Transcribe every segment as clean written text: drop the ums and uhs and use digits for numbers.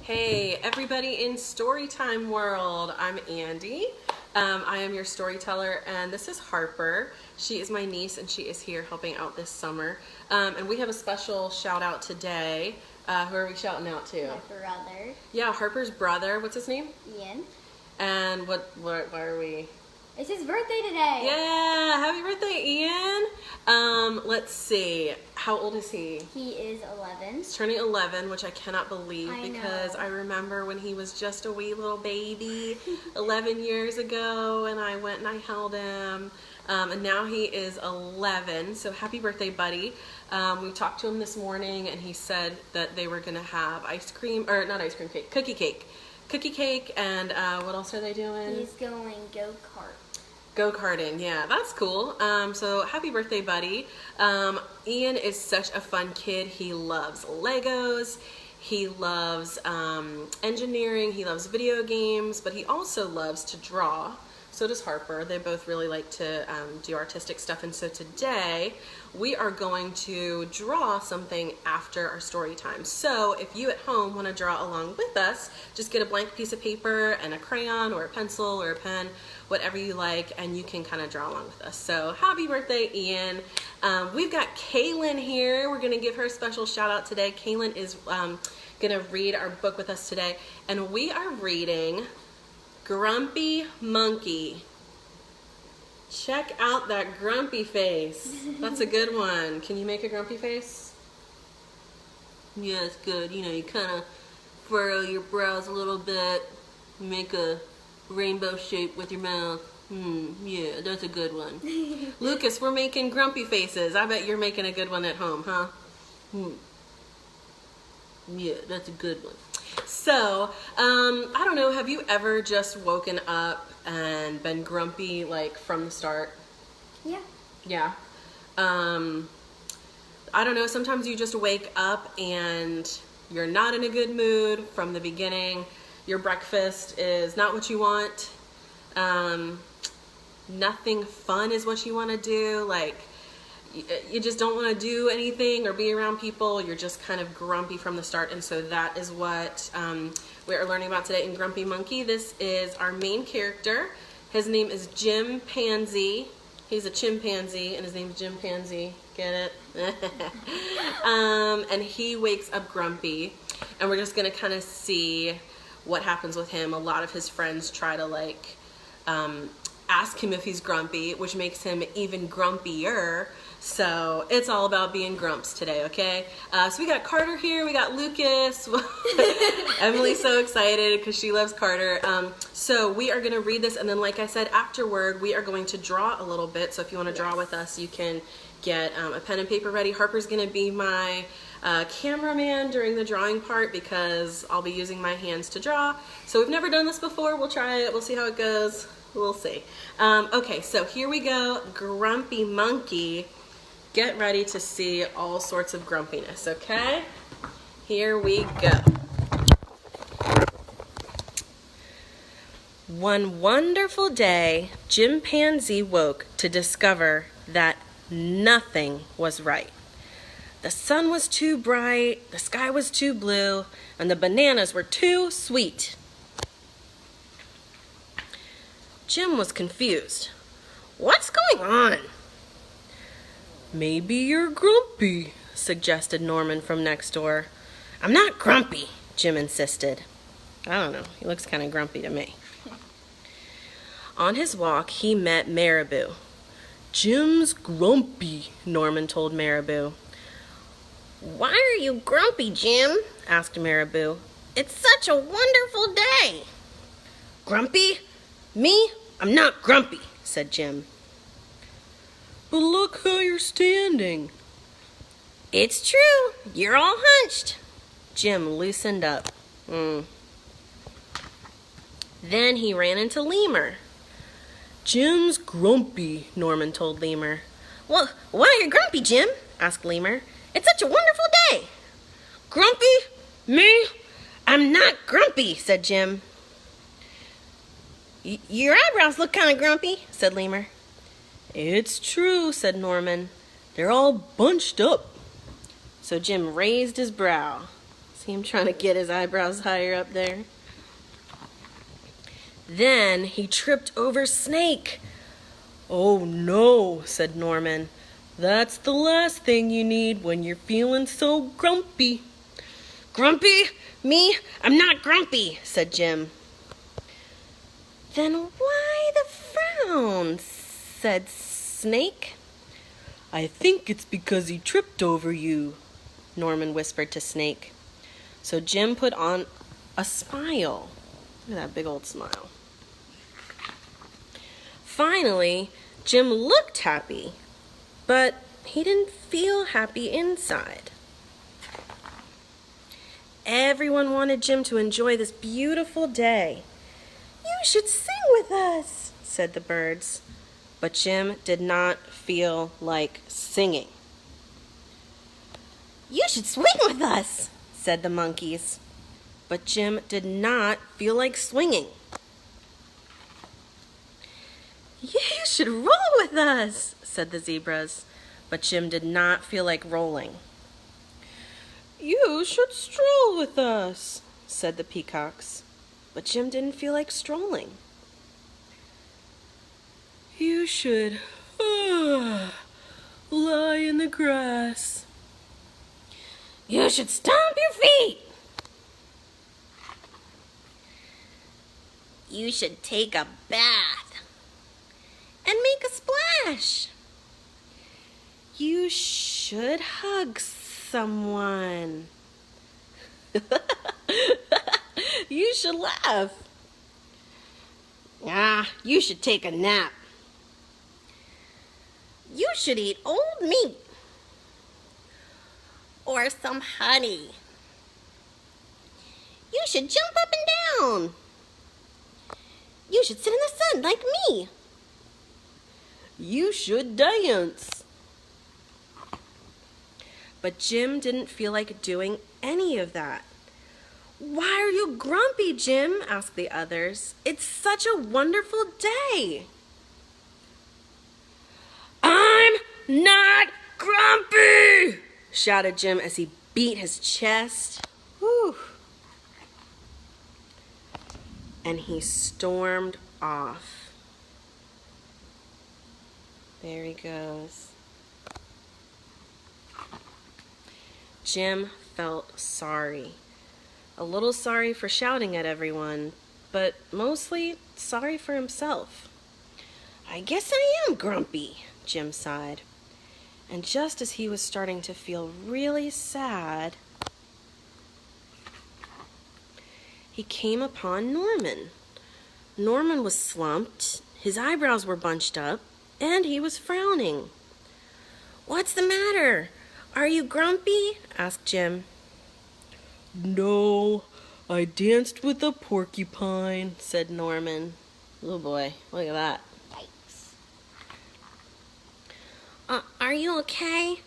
Hey, everybody in Storytime World. I'm Andy. I am your storyteller, and this is Harper. She is my niece, and she is here helping out this summer. And we have a special shout out today. Who are we shouting out to? My brother. Yeah, Harper's brother. What's his name? Ian. And why are we? It's his birthday today. Yeah, happy birthday, Ian. Let's see. How old is he? He is 11. He's turning 11, which I cannot believe because know. I remember when he was just a wee little baby 11 years ago, and I went and I held him. And now he is 11, so happy birthday, buddy. We talked to him this morning, and he said that they were going to have cookie cake. Cookie cake, and what else are they doing? He's going go-kart. Go-karting, yeah, that's cool. So happy birthday, buddy. Ian is such a fun kid. He loves Legos, he loves engineering, he loves video games, but he also loves to draw. So does Harper. They both really like to do artistic stuff, and so today we are going to draw something after our story time. So if you at home want to draw along with us, just get a blank piece of paper and a crayon or a pencil or a pen, whatever you like, and you can kind of draw along with us. So happy birthday, Ian. We've got Kaylin here. We're going to give her a special shout out today. Kaylin is going to read our book with us today, and we are reading Grumpy Monkey. Check out that grumpy face. That's a good one. Can you make a grumpy face? Yeah, it's good. You know, you kind of furrow your brows a little bit, make a rainbow shape with your mouth. Yeah, that's a good one. Lucas, we're making grumpy faces. I bet you're making a good one at home, huh? Yeah, that's a good one. So, I don't know, have you ever just woken up and been grumpy, like, from the start? Yeah. Yeah. I don't know, sometimes you just wake up and you're not in a good mood from the beginning. Your breakfast is not what you want. Nothing fun is what you want to do. Like, you just don't want to do anything or be around people. You're just kind of grumpy from the start, and so that is what we are learning about today in Grumpy Monkey. This is our main character. His name is Jim Pansy. He's a chimpanzee, and his name is Jim Pansy. Get it? And he wakes up grumpy, and we're just going to kind of see what happens with him. A lot of his friends try to ask him if he's grumpy, which makes him even grumpier. So it's all about being grumps today, okay? So we got Carter here, we got Lucas. Emily's so excited because she loves Carter. So we are going to read this, and then like I said, afterward we are going to draw a little bit. So if you want to draw with us, you can get a pen and paper ready. Harper's going to be my cameraman during the drawing part because I'll be using my hands to draw. So we've never done this before. We'll try it. We'll see how it goes. We'll see. Okay, so here we go. Grumpy Monkey. Get ready to see all sorts of grumpiness, okay? Here we go. One wonderful day, Jim Pansy woke to discover that nothing was right. The sun was too bright, the sky was too blue, and the bananas were too sweet. Jim was confused. What's going on? Maybe you're grumpy, suggested Norman from next door. I'm not grumpy, Jim insisted. I don't know, he looks kind of grumpy to me. On his walk, he met Marabou. Jim's grumpy, Norman told Marabou. Why are you grumpy, Jim? Asked Marabou. It's such a wonderful day. Grumpy? Me? I'm not grumpy, said Jim. But look how you're standing. It's true. You're all hunched. Jim loosened up. Then he ran into Lemur. Jim's grumpy, Norman told Lemur. Well, why are you grumpy, Jim? Asked Lemur. It's such a wonderful day. Grumpy? Me? I'm not grumpy, said Jim. Your eyebrows look kind of grumpy, said Lemur. It's true, said Norman. They're all bunched up. So Jim raised his brow. See him trying to get his eyebrows higher up there. Then he tripped over Snake. "Oh no," said Norman. "That's the last thing you need when you're feeling so grumpy." "Grumpy? Me? I'm not grumpy," said Jim. "Then why the frown?" said Snake. "I think it's because he tripped over you," Norman whispered to Snake. So Jim put on a smile. Look at that big old smile. Finally, Jim looked happy, but he didn't feel happy inside. Everyone wanted Jim to enjoy this beautiful day. "You should sing with us," said the birds. But Jim did not feel like singing. "You should swing with us," said the monkeys. But Jim did not feel like swinging. "You should roll with us," said the zebras. But Jim did not feel like rolling. "You should stroll with us," said the peacocks. But Jim didn't feel like strolling. "You should lie in the grass." "You should stomp your feet." "You should take a bath and make a splash." "You should hug someone." "You should laugh." "You should take a nap." "You should eat old meat or some honey." "You should jump up and down." "You should sit in the sun like me." "You should dance." But Jim didn't feel like doing any of that. "Why are you grumpy, Jim?" asked the others. "It's such a wonderful day." "I'm not grumpy!" shouted Jim as he beat his chest. Whew. And he stormed off. There he goes. Jim felt sorry. A little sorry for shouting at everyone, but mostly sorry for himself. "I guess I am grumpy," Jim sighed. And just as he was starting to feel really sad, he came upon Norman. Norman was slumped, his eyebrows were bunched up, and he was frowning. "What's the matter? Are you grumpy?" asked Jim. "No, I danced with a porcupine," said Norman. Oh boy, look at that. Yikes. Are you okay?"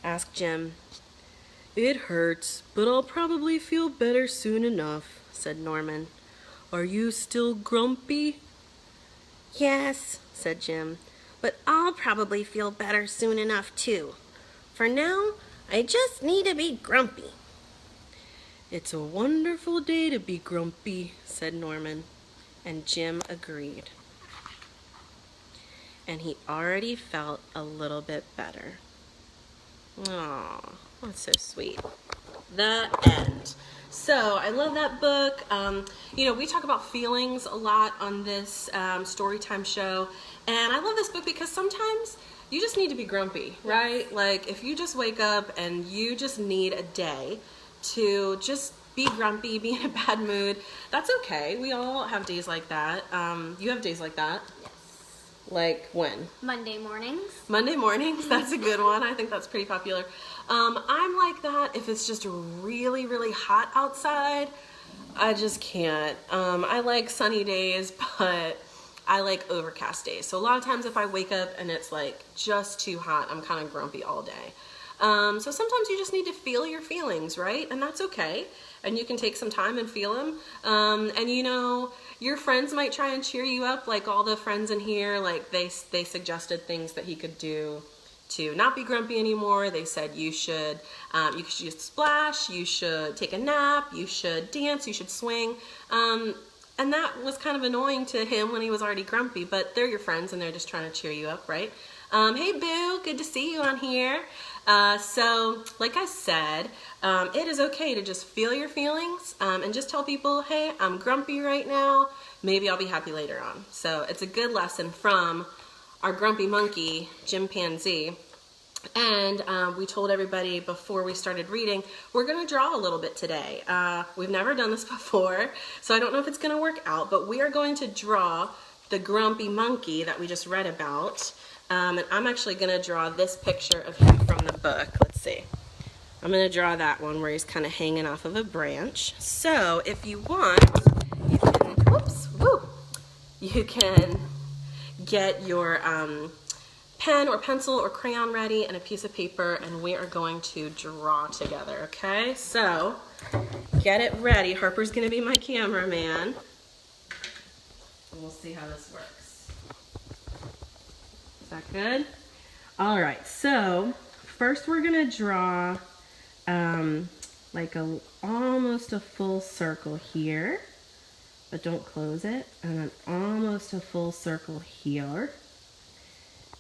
asked Jim. "It hurts, but I'll probably feel better soon enough," said Norman. "Are you still grumpy?" "Yes," said Jim, "but I'll probably feel better soon enough too. For now, I just need to be grumpy." "It's a wonderful day to be grumpy," said Norman, and Jim agreed. And he already felt a little bit better. Aw, that's so sweet. The end. So I love that book. We talk about feelings a lot on this Storytime show, and I love this book because sometimes you just need to be grumpy, right? Like if you just wake up and you just need a day to just be grumpy, be in a bad mood, that's okay. We all have days like that. You have days like that? Yes. Like when? Monday mornings. Monday mornings, that's a good one. I think that's pretty popular. I'm like that if it's just really, really hot outside. I just can't. I like sunny days, but I like overcast days. So a lot of times if I wake up and it's like just too hot, I'm kind of grumpy all day. So sometimes you just need to feel your feelings, right? And that's okay. And you can take some time and feel them. And your friends might try and cheer you up, like all the friends in here, like they suggested things that he could do, to not be grumpy anymore. They said you should just splash, you should take a nap, you should dance, you should swing. And that was kind of annoying to him when he was already grumpy, but they're your friends and they're just trying to cheer you up, right? Hey Boo, good to see you on here. So like I said, it is okay to just feel your feelings and just tell people, hey, I'm grumpy right now. Maybe I'll be happy later on. So it's a good lesson from our grumpy monkey, chimpanzee. And we told everybody before we started reading, we're going to draw a little bit today. We've never done this before, so I don't know if it's going to work out, but we are going to draw the grumpy monkey that we just read about. And I'm actually going to draw this picture of him from the book. Let's see. I'm going to draw that one where he's kind of hanging off of a branch. So if you want, you can, you can get your pen or pencil or crayon ready and a piece of paper, and we are going to draw together, okay? So get it ready. Harper's going to be my cameraman. And we'll see how this works. Is that good? All right, so first we're going to draw like almost a full circle here, but don't close it, and then almost a full circle here,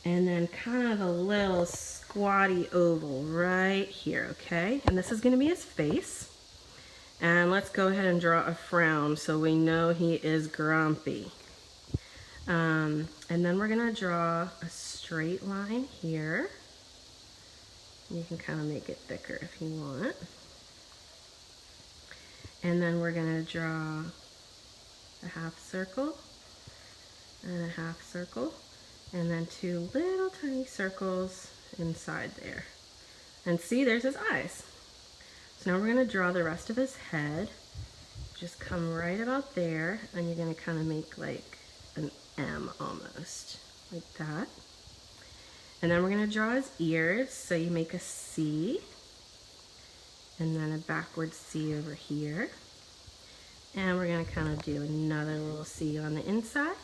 and then kind of a little squatty oval right here, okay? And this is going to be his face. And let's go ahead and draw a frown so we know he is grumpy. And then we're going to draw a straight line here. You can kind of make it thicker if you want. And then we're going to draw a half circle and a half circle, and then two little tiny circles inside there. And see, there's his eyes. So now we're going to draw the rest of his head. Just come right about there, and you're going to kind of make like an M almost, like that. And then we're going to draw his ears, so you make a C, and then a backward C over here. And we're going to kind of do another little C on the inside,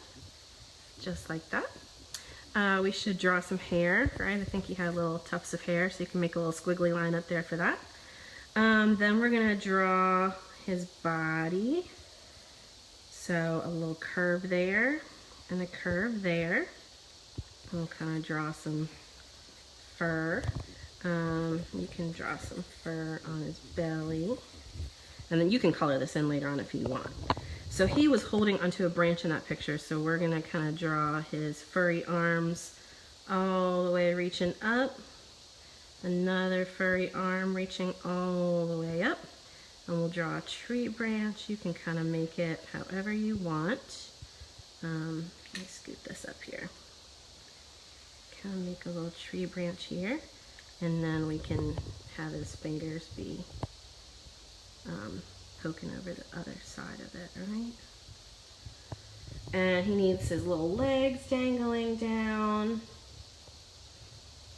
just like that. We should draw some hair, right? I think he had little tufts of hair, so you can make a little squiggly line up there for that. Then we're going to draw his body. So a little curve there and a curve there. We'll kind of draw some fur. You can draw some fur on his belly. And then you can color this in later on if you want. So he was holding onto a branch in that picture, so we're going to kind of draw his furry arms all the way reaching up. Another furry arm reaching all the way up. And we'll draw a tree branch. You can kind of make it however you want. Let me scoot this up here. Kind of make a little tree branch here. And then we can have his fingers be poking over the other side of it, right? And he needs his little legs dangling down.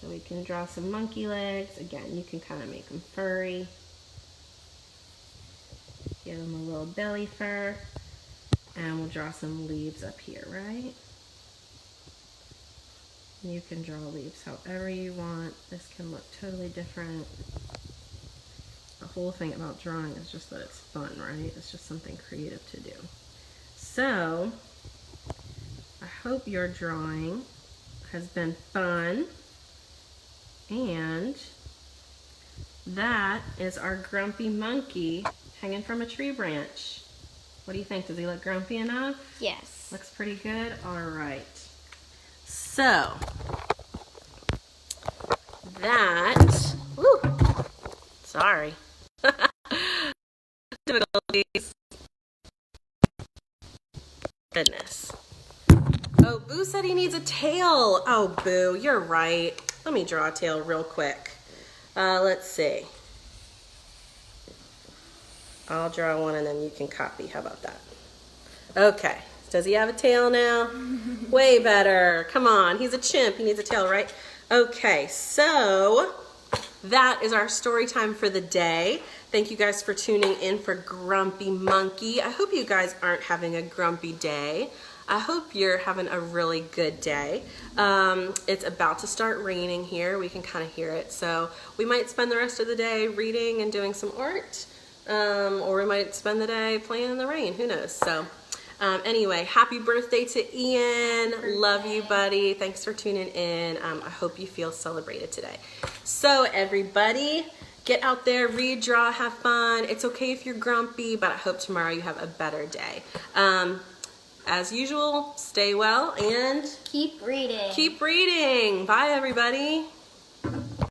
So we can draw some monkey legs. Again, you can kind of make them furry. Give him a little belly fur. And we'll draw some leaves up here, right? You can draw leaves however you want. This can look totally different. The whole thing about drawing is just that it's fun, right? It's just something creative to do. So, I hope your drawing has been fun. And that is our grumpy monkey hanging from a tree branch. What do you think? Does he look grumpy enough? Yes. Looks pretty good? All right. So, that, woo, sorry. Difficulties. Goodness. Oh, Boo said he needs a tail. Oh, Boo, you're right. Let me draw a tail real quick. Let's see. I'll draw one and then you can copy. How about that? Okay. Does he have a tail now? Way better. Come on. He's a chimp. He needs a tail, right? Okay. So that is our story time for the day. Thank you guys for tuning in for Grumpy Monkey. I hope you guys aren't having a grumpy day. I hope you're having a really good day. It's about to start raining here. We can kind of hear it. So we might spend the rest of the day reading and doing some art. Or we might spend the day playing in the rain. Who knows? So anyway, happy birthday to Ian. Love you, buddy. Thanks for tuning in. I hope you feel celebrated today. So everybody, get out there, read, draw, have fun. It's okay if you're grumpy, but I hope tomorrow you have a better day. As usual, stay well and keep reading. Keep reading. Bye, everybody.